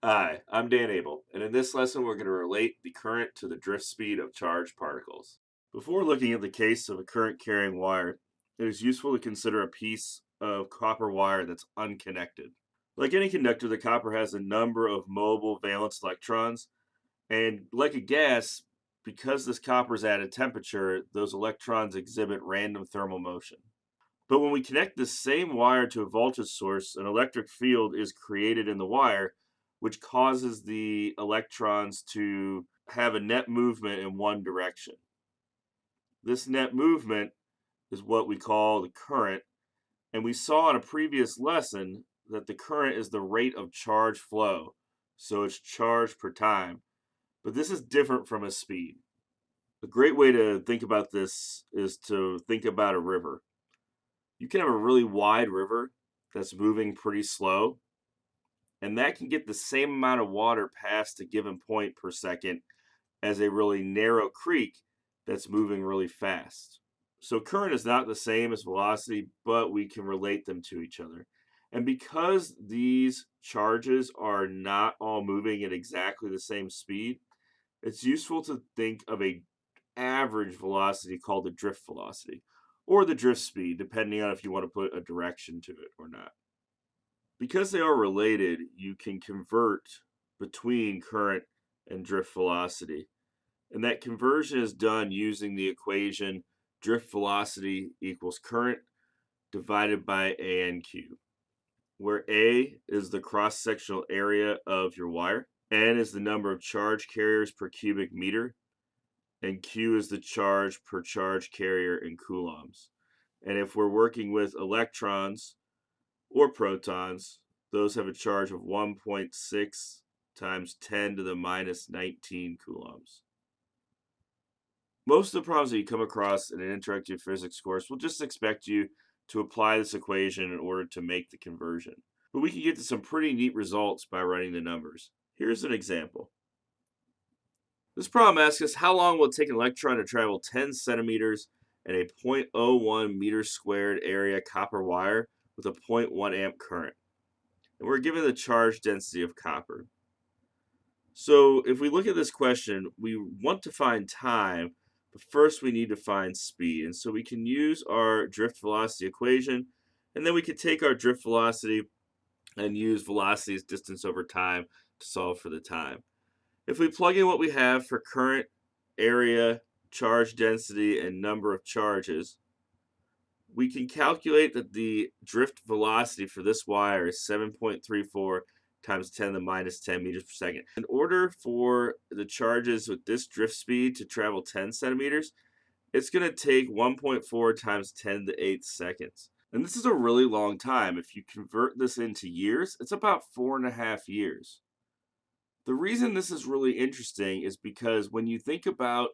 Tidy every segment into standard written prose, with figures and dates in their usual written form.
Hi, I'm Dan Abel, and in this lesson we're going to relate the current to the drift speed of charged particles. Before looking at the case of a current carrying wire, it is useful to consider a piece of copper wire that's unconnected. Like any conductor, the copper has a number of mobile valence electrons, and like a gas, because this copper is at a temperature, those electrons exhibit random thermal motion. But when we connect the same wire to a voltage source, an electric field is created in the wire, which causes the electrons to have a net movement in one direction. This net movement is what we call the current, and we saw in a previous lesson that the current is the rate of charge flow, so it's charge per time. But this is different from a speed. A great way to think about this is to think about a river. You can have a really wide river that's moving pretty slow, and that can get the same amount of water past a given point per second as a really narrow creek that's moving really fast. So, current is not the same as velocity, but we can relate them to each other. And because these charges are not all moving at exactly the same speed, it's useful to think of a average velocity called the drift velocity or the drift speed, depending on if you want to put a direction to it or not. Because they are related, you can convert between current and drift velocity. And that conversion is done using the equation drift velocity equals current divided by ANQ, where A is the cross sectional area of your wire, N is the number of charge carriers per cubic meter, and Q is the charge per charge carrier in coulombs. And if we're working with electrons or protons, those have a charge of 1.6 times 10 to the minus 19 coulombs. Most of the problems that you come across in an interactive physics course will just expect you to apply this equation in order to make the conversion. But we can get to some pretty neat results by running the numbers. Here's an example. This problem asks us how long will it take an electron to travel 10 centimeters and a 0.01 meter squared area copper wire with a zero point 0.1 amp current. And we're given the charge density of copper. So if we look at this question, we want to find time, but first we need to find speed. And so we can use our drift velocity equation, and then we could take our drift velocity and use velocity as distance over time to solve for the time. If we plug in what we have for current, area, charge density, and number of charges, we can calculate that the drift velocity for this wire is 7.34 times 10 to the minus 10 meters per second. In order for the charges with this drift speed to travel 10 centimeters, it's going to take 1.4 times 10 to the 8th seconds. And this is a really long time. If you convert this into years, it's about 4.5 years. The reason this is really interesting is because when you think about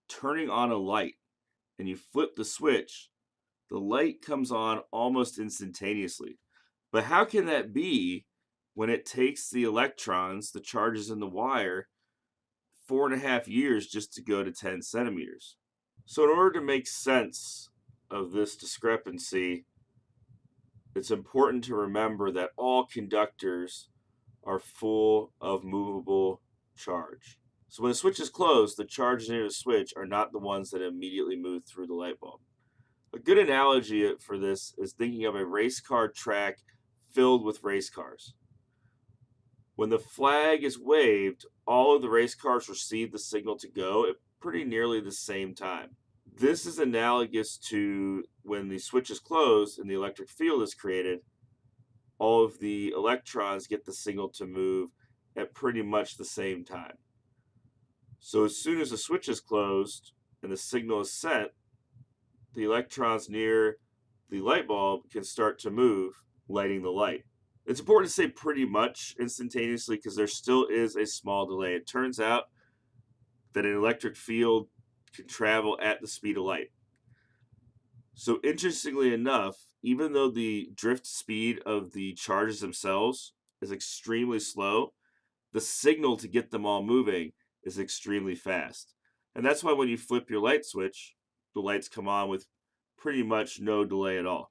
turning on a light and you flip the switch, the light comes on almost instantaneously. But how can that be when it takes the electrons, the charges in the wire, 4.5 years just to go to 10 centimeters? So, in order to make sense of this discrepancy, it's important to remember that all conductors are full of movable charge. So when the switch is closed, the charges near the switch are not the ones that immediately move through the light bulb. A good analogy for this is thinking of a race car track filled with race cars. When the flag is waved, all of the race cars receive the signal to go at pretty nearly the same time. This is analogous to when the switch is closed and the electric field is created, all of the electrons get the signal to move at pretty much the same time. So as soon as the switch is closed and the signal is sent, the electrons near the light bulb can start to move, lighting the light. It's important to say pretty much instantaneously because there still is a small delay. It turns out that an electric field can travel at the speed of light. So interestingly enough, even though the drift speed of the charges themselves is extremely slow, the signal to get them all moving is extremely fast. And that's why when you flip your light switch, the lights come on with pretty much no delay at all.